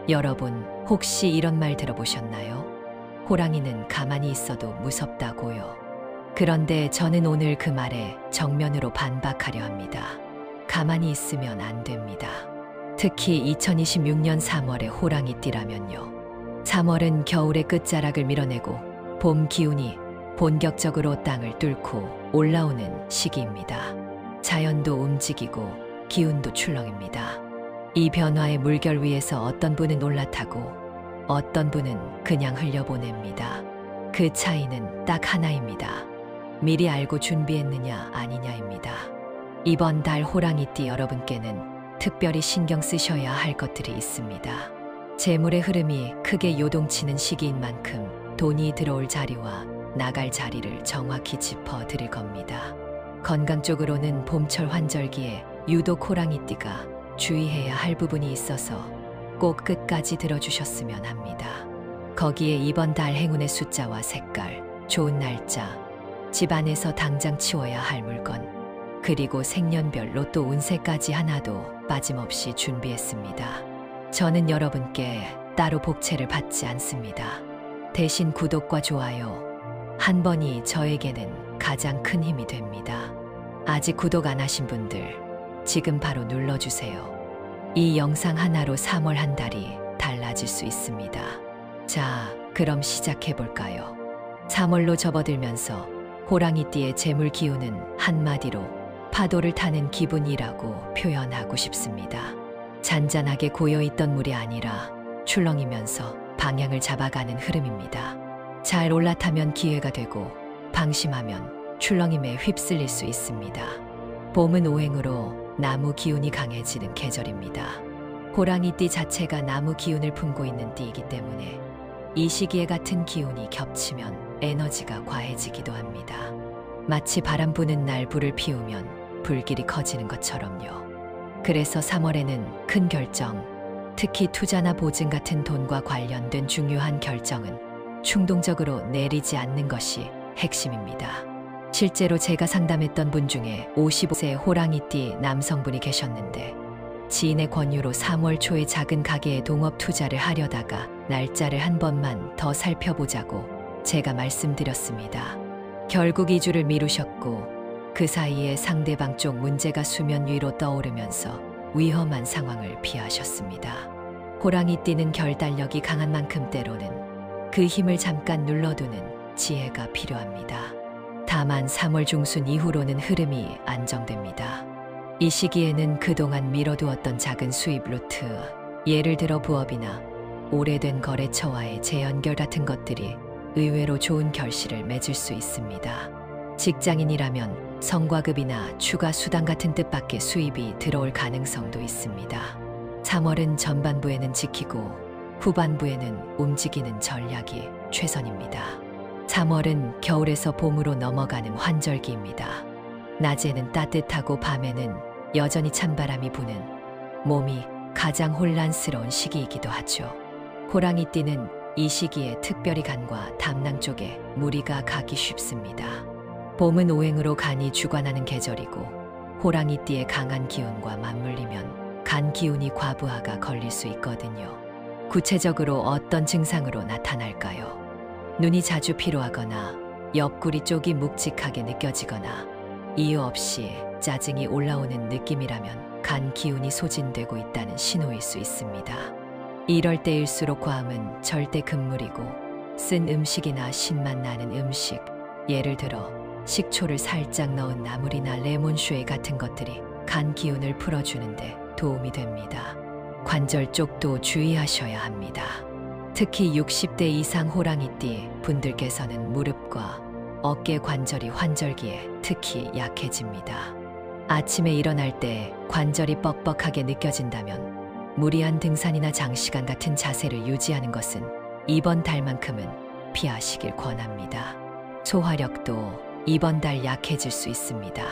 여러분, 혹시 이런 말 들어보셨나요? 호랑이는 가만히 있어도 무섭다고요. 그런데 저는 오늘 그 말에 정면으로 반박하려 합니다. 가만히 있으면 안 됩니다. 특히 2026년 3월의 호랑이띠라면요. 3월은 겨울의 끝자락을 밀어내고 봄 기운이 본격적으로 땅을 뚫고 올라오는 시기입니다. 자연도 움직이고 기운도 출렁입니다. 이 변화의 물결 위에서 어떤 분은 올라타고 어떤 분은 그냥 흘려보냅니다. 그 차이는 딱 하나입니다. 미리 알고 준비했느냐 아니냐입니다. 이번 달 호랑이띠 여러분께는 특별히 신경 쓰셔야 할 것들이 있습니다. 재물의 흐름이 크게 요동치는 시기인 만큼 돈이 들어올 자리와 나갈 자리를 정확히 짚어 드릴 겁니다. 건강 쪽으로는 봄철 환절기에 유독 호랑이띠가 주의해야 할 부분이 있어서 꼭 끝까지 들어주셨으면 합니다. 거기에 이번 달 행운의 숫자와 색깔, 좋은 날짜, 집안에서 당장 치워야 할 물건, 그리고 생년별 로또 운세까지 하나도 빠짐없이 준비했습니다. 저는 여러분께 따로 복채를 받지 않습니다. 대신 구독과 좋아요 한 번이 저에게는 가장 큰 힘이 됩니다. 아직 구독 안 하신 분들 지금 바로 눌러주세요. 이 영상 하나로 3월 한 달이 달라질 수 있습니다. 자, 그럼 시작해볼까요? 3월로 접어들면서 호랑이띠의 재물 기운은 한마디로 파도를 타는 기분이라고 표현하고 싶습니다. 잔잔하게 고여있던 물이 아니라 출렁이면서 방향을 잡아가는 흐름입니다. 잘 올라타면 기회가 되고 방심하면 출렁임에 휩쓸릴 수 있습니다. 봄은 오행으로 나무 기운이 강해지는 계절입니다. 호랑이띠 자체가 나무 기운을 품고 있는 띠이기 때문에 이 시기에 같은 기운이 겹치면 에너지가 과해지기도 합니다. 마치 바람 부는 날 불을 피우면 불길이 커지는 것처럼요. 그래서 3월에는 큰 결정, 특히 투자나 보증 같은 돈과 관련된 중요한 결정은 충동적으로 내리지 않는 것이 핵심입니다. 실제로 제가 상담했던 분 중에 55세 호랑이띠 남성분이 계셨는데 지인의 권유로 3월 초에 작은 가게에 동업 투자를 하려다가 날짜를 한 번만 더 살펴보자고 제가 말씀드렸습니다. 결국 2주를 미루셨고 그 사이에 상대방 쪽 문제가 수면 위로 떠오르면서 위험한 상황을 피하셨습니다. 호랑이띠는 결단력이 강한 만큼 때로는 그 힘을 잠깐 눌러두는 지혜가 필요합니다. 다만 3월 중순 이후로는 흐름이 안정됩니다. 이 시기에는 그동안 미뤄두었던 작은 수입 루트, 예를 들어 부업이나 오래된 거래처와의 재연결 같은 것들이 의외로 좋은 결실을 맺을 수 있습니다. 직장인이라면 성과급이나 추가 수당 같은 뜻밖의 수입이 들어올 가능성도 있습니다. 3월은 전반부에는 지키고 후반부에는 움직이는 전략이 최선입니다. 3월은 겨울에서 봄으로 넘어가는 환절기입니다. 낮에는 따뜻하고 밤에는 여전히 찬바람이 부는 몸이 가장 혼란스러운 시기이기도 하죠. 호랑이띠는 이 시기에 특별히 간과 담낭 쪽에 무리가 가기 쉽습니다. 봄은 오행으로 간이 주관하는 계절이고 호랑이띠의 강한 기운과 맞물리면 간 기운이 과부하가 걸릴 수 있거든요. 구체적으로 어떤 증상으로 나타날까요? 눈이 자주 피로하거나 옆구리 쪽이 묵직하게 느껴지거나 이유 없이 짜증이 올라오는 느낌이라면 간 기운이 소진되고 있다는 신호일 수 있습니다. 이럴 때일수록 과음은 절대 금물이고 쓴 음식이나 신맛 나는 음식, 예를 들어 식초를 살짝 넣은 나물이나 레몬쉐이 같은 것들이 간 기운을 풀어주는데 도움이 됩니다. 관절 쪽도 주의하셔야 합니다. 특히 60대 이상 호랑이띠 분들께서는 무릎과 어깨 관절이 환절기에 특히 약해집니다. 아침에 일어날 때 관절이 뻑뻑하게 느껴진다면 무리한 등산이나 장시간 같은 자세를 유지하는 것은 이번 달만큼은 피하시길 권합니다. 소화력도 이번 달 약해질 수 있습니다.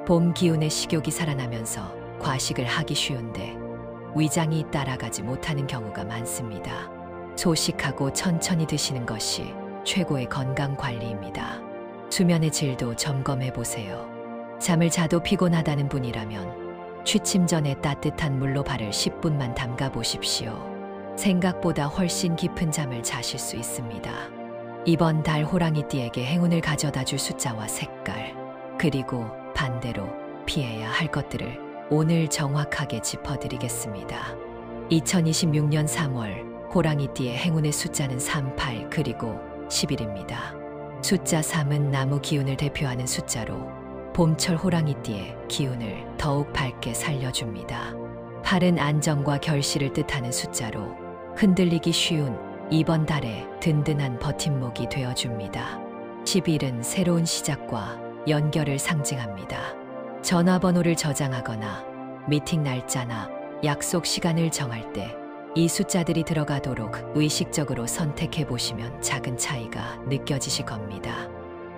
봄 기운의 식욕이 살아나면서 과식을 하기 쉬운데 위장이 따라가지 못하는 경우가 많습니다. 소식하고 천천히 드시는 것이 최고의 건강 관리입니다. 수면의 질도 점검해 보세요. 잠을 자도 피곤하다는 분이라면 취침 전에 따뜻한 물로 발을 10분만 담가 보십시오. 생각보다 훨씬 깊은 잠을 자실 수 있습니다. 이번 달 호랑이띠에게 행운을 가져다 줄 숫자와 색깔, 그리고 반대로 피해야 할 것들을 오늘 정확하게 짚어드리겠습니다. 2026년 3월 호랑이띠의 행운의 숫자는 38 그리고 10일입니다. 숫자 3은 나무 기운을 대표하는 숫자로 봄철 호랑이띠의 기운을 더욱 밝게 살려줍니다. 8은 안정과 결실을 뜻하는 숫자로 흔들리기 쉬운 이번 달에 든든한 버팀목이 되어줍니다. 11은 새로운 시작과 연결을 상징합니다. 전화번호를 저장하거나 미팅 날짜나 약속 시간을 정할 때 이 숫자들이 들어가도록 의식적으로 선택해 보시면 작은 차이가 느껴지실 겁니다.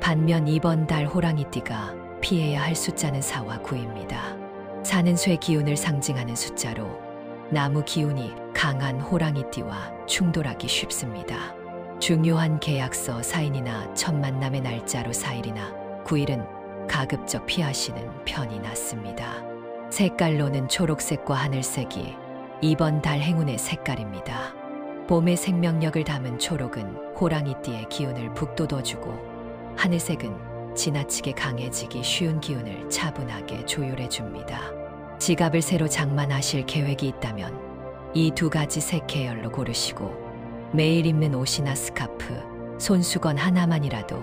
반면 이번 달 호랑이띠가 피해야 할 숫자는 4와 9입니다. 4는 쇠 기운을 상징하는 숫자로 나무 기운이 강한 호랑이띠와 충돌하기 쉽습니다. 중요한 계약서 사인이나 첫 만남의 날짜로 4일이나 9일은 가급적 피하시는 편이 낫습니다. 색깔로는 초록색과 하늘색이 이번 달 행운의 색깔입니다. 봄의 생명력을 담은 초록은 호랑이띠의 기운을 북돋워주고, 하늘색은 지나치게 강해지기 쉬운 기운을 차분하게 조율해줍니다. 지갑을 새로 장만하실 계획이 있다면 이 두 가지 색 계열로 고르시고, 매일 입는 옷이나 스카프, 손수건 하나만이라도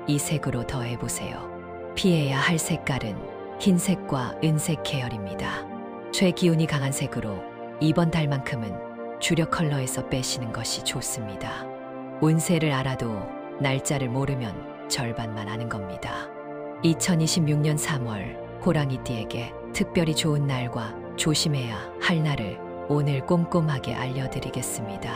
이 색으로 더해보세요. 피해야 할 색깔은 흰색과 은색 계열입니다. 쇠 기운이 강한 색으로 이번 달만큼은 주력 컬러에서 빼시는 것이 좋습니다. 운세를 알아도 날짜를 모르면 절반만 아는 겁니다. 2026년 3월 호랑이띠에게 특별히 좋은 날과 조심해야 할 날을 오늘 꼼꼼하게 알려드리겠습니다.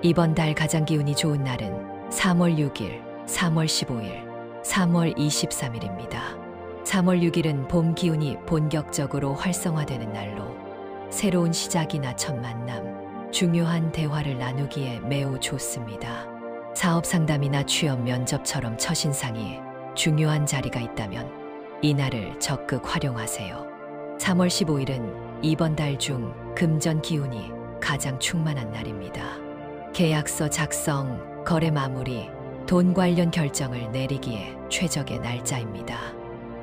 이번 달 가장 기운이 좋은 날은 3월 6일, 3월 15일, 3월 23일입니다. 3월 6일은 봄 기운이 본격적으로 활성화되는 날로 새로운 시작이나 첫 만남, 중요한 대화를 나누기에 매우 좋습니다. 사업 상담이나 취업 면접처럼 첫인상이 중요한 자리가 있다면 이날을 적극 활용하세요. 3월 15일은 이번 달 중 금전 기운이 가장 충만한 날입니다. 계약서 작성, 거래 마무리, 돈 관련 결정을 내리기에 최적의 날짜입니다.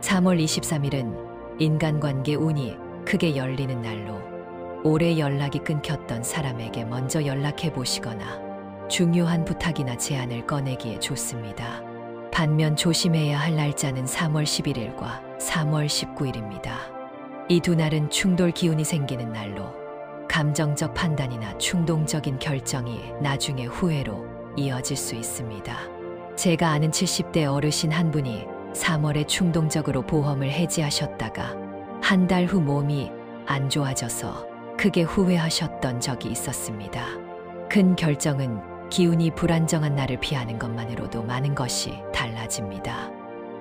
3월 23일은 인간관계 운이 크게 열리는 날로 오래 연락이 끊겼던 사람에게 먼저 연락해 보시거나 중요한 부탁이나 제안을 꺼내기에 좋습니다. 반면 조심해야 할 날짜는 3월 11일과 3월 19일입니다. 이 두 날은 충돌 기운이 생기는 날로 감정적 판단이나 충동적인 결정이 나중에 후회로 이어질 수 있습니다. 제가 아는 70대 어르신 한 분이 3월에 충동적으로 보험을 해지하셨다가 한 달 후 몸이 안 좋아져서 크게 후회하셨던 적이 있었습니다. 큰 결정은 기운이 불안정한 날을 피하는 것만으로도 많은 것이 달라집니다.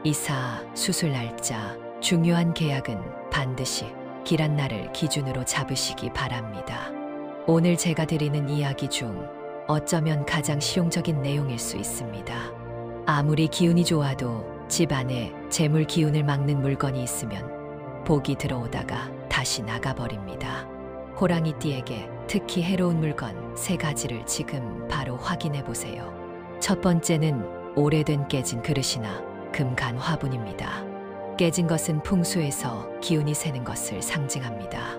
이사, 수술 날짜, 중요한 계약은 반드시 길한 날을 기준으로 잡으시기 바랍니다. 오늘 제가 드리는 이야기 중 어쩌면 가장 실용적인 내용일 수 있습니다. 아무리 기운이 좋아도 집 안에 재물 기운을 막는 물건이 있으면 복이 들어오다가 다시 나가버립니다. 호랑이띠에게 특히 해로운 물건 3가지를 지금 바로 확인해 보세요. 첫 번째는 오래된 깨진 그릇이나 금간 화분입니다. 깨진 것은 풍수에서 기운이 새는 것을 상징합니다.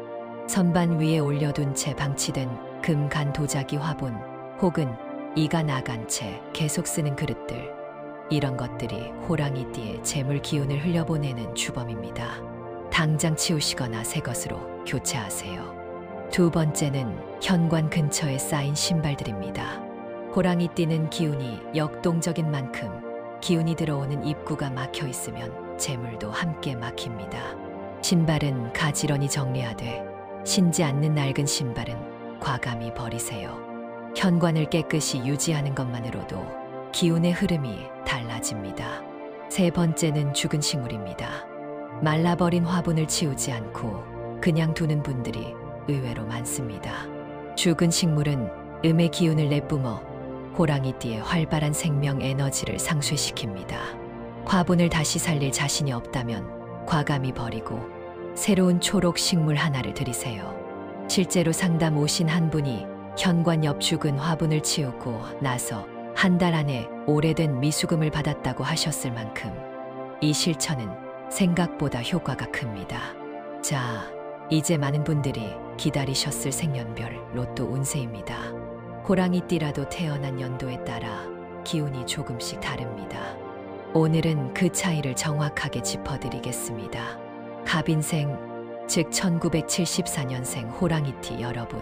선반 위에 올려둔 채 방치된 금간 도자기 화분 혹은 이가 나간 채 계속 쓰는 그릇들, 이런 것들이 호랑이띠의 재물 기운을 흘려보내는 주범입니다. 당장 치우시거나 새 것으로 교체하세요. 두 번째는 현관 근처에 쌓인 신발들입니다. 호랑이띠는 기운이 역동적인 만큼 기운이 들어오는 입구가 막혀 있으면 재물도 함께 막힙니다. 신발은 가지런히 정리하되 신지 않는 낡은 신발은 과감히 버리세요. 현관을 깨끗이 유지하는 것만으로도 기운의 흐름이 달라집니다. 세 번째는 죽은 식물입니다. 말라버린 화분을 치우지 않고 그냥 두는 분들이 의외로 많습니다. 죽은 식물은 음의 기운을 내뿜어 호랑이띠의 활발한 생명 에너지를 상쇄시킵니다. 화분을 다시 살릴 자신이 없다면 과감히 버리고 새로운 초록 식물 하나를 들이세요. 실제로 상담 오신 한 분이 현관 옆 죽은 화분을 치우고 나서 한 달 안에 오래된 미수금을 받았다고 하셨을 만큼 이 실천은 생각보다 효과가 큽니다. 자, 이제 많은 분들이 기다리셨을 생년별 로또 운세입니다. 호랑이띠라도 태어난 연도에 따라 기운이 조금씩 다릅니다. 오늘은 그 차이를 정확하게 짚어드리겠습니다. 갑인생, 즉 1974년생 호랑이띠 여러분,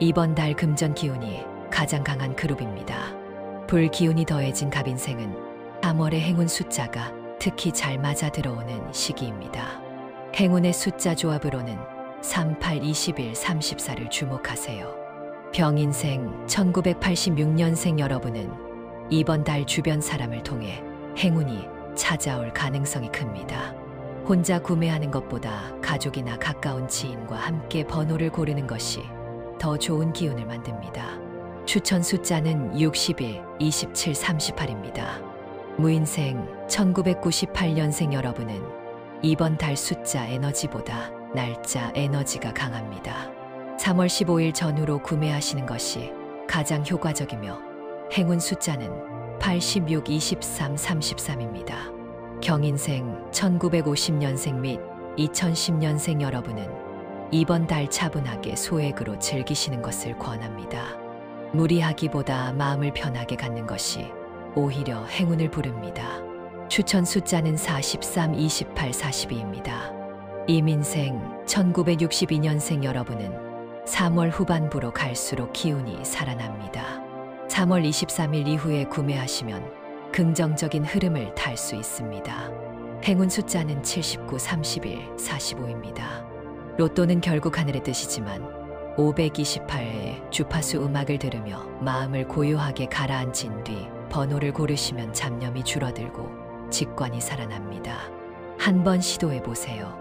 이번 달 금전 기운이 가장 강한 그룹입니다. 불 기운이 더해진 갑인생은 3월의 행운 숫자가 특히 잘 맞아 들어오는 시기입니다. 행운의 숫자 조합으로는 38, 21, 34를 주목하세요. 병인생 1986년생 여러분은 이번 달 주변 사람을 통해 행운이 찾아올 가능성이 큽니다. 혼자 구매하는 것보다 가족이나 가까운 지인과 함께 번호를 고르는 것이 더 좋은 기운을 만듭니다. 추천 숫자는 61, 27, 38입니다. 무인생 1998년생 여러분은 이번 달 숫자 에너지보다 날짜 에너지가 강합니다. 3월 15일 전후로 구매하시는 것이 가장 효과적이며 행운 숫자는 86, 23, 33입니다. 경인생 1950년생 및 2010년생 여러분은 이번 달 차분하게 소액으로 즐기시는 것을 권합니다. 무리하기보다 마음을 편하게 갖는 것이 오히려 행운을 부릅니다. 추천 숫자는 43, 28, 42입니다. 이민생 1962년생 여러분은 3월 후반부로 갈수록 기운이 살아납니다. 3월 23일 이후에 구매하시면 긍정적인 흐름을 탈 수 있습니다. 행운 숫자는 79, 31, 45입니다. 로또는 결국 하늘의 뜻이지만 528회 주파수 음악을 들으며 마음을 고요하게 가라앉힌 뒤 번호를 고르시면 잡념이 줄어들고 직관이 살아납니다. 한번 시도해 보세요.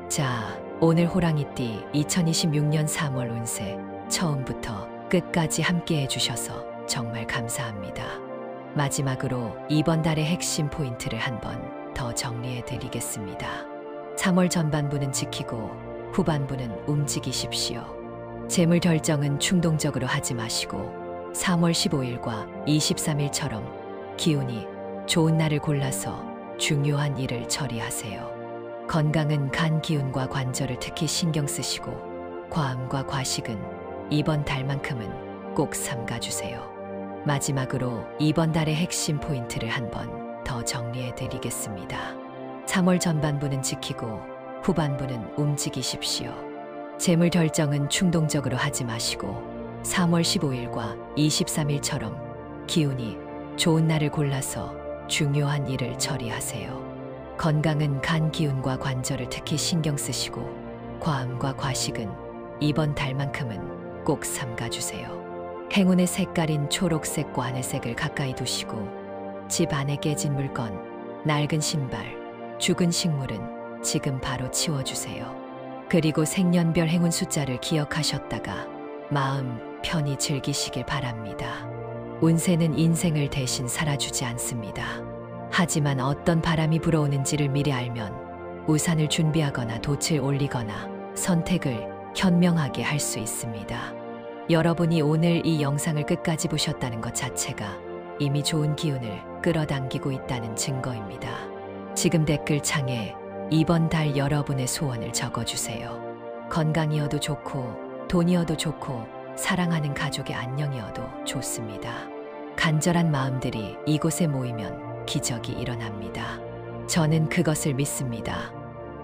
자, 오늘 호랑이띠 2026년 3월 운세 처음부터 끝까지 함께 해주셔서 정말 감사합니다. 마지막으로 이번 달의 핵심 포인트를 한번 더 정리해 드리겠습니다. 3월 전반부는 지키고 후반부는 움직이십시오. 재물 결정은 충동적으로 하지 마시고 3월 15일과 23일처럼 기운이 좋은 날을 골라서 중요한 일을 처리하세요. 건강은 간 기운과 관절을 특히 신경 쓰시고 과음과 과식은 이번 달만큼은 꼭 삼가주세요. 마지막으로 이번 달의 핵심 포인트를 한번 더 정리해 드리겠습니다. 3월 전반부는 지키고 후반부는 움직이십시오. 재물 결정은 충동적으로 하지 마시고 3월 15일과 23일처럼 기운이 좋은 날을 골라서 중요한 일을 처리하세요. 건강은 간 기운과 관절을 특히 신경 쓰시고 과음과 과식은 이번 달만큼은 꼭 삼가주세요. 행운의 색깔인 초록색과 하늘색을 가까이 두시고 집 안에 깨진 물건, 낡은 신발, 죽은 식물은 지금 바로 치워주세요. 그리고 생년별 행운 숫자를 기억하셨다가 마음 편히 즐기시길 바랍니다. 운세는 인생을 대신 살아주지 않습니다. 하지만 어떤 바람이 불어오는지를 미리 알면 우산을 준비하거나 돛을 올리거나 선택을 현명하게 할 수 있습니다. 여러분이 오늘 이 영상을 끝까지 보셨다는 것 자체가 이미 좋은 기운을 끌어당기고 있다는 증거입니다. 지금 댓글창에 이번 달 여러분의 소원을 적어주세요. 건강이어도 좋고 돈이어도 좋고 사랑하는 가족의 안녕이어도 좋습니다. 간절한 마음들이 이곳에 모이면 기적이 일어납니다. 저는 그것을 믿습니다.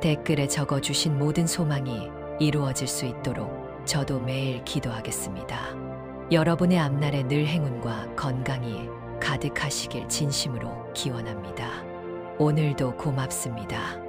댓글에 적어주신 모든 소망이 이루어질 수 있도록 저도 매일 기도하겠습니다. 여러분의 앞날에 늘 행운과 건강이 가득하시길 진심으로 기원합니다. 오늘도 고맙습니다.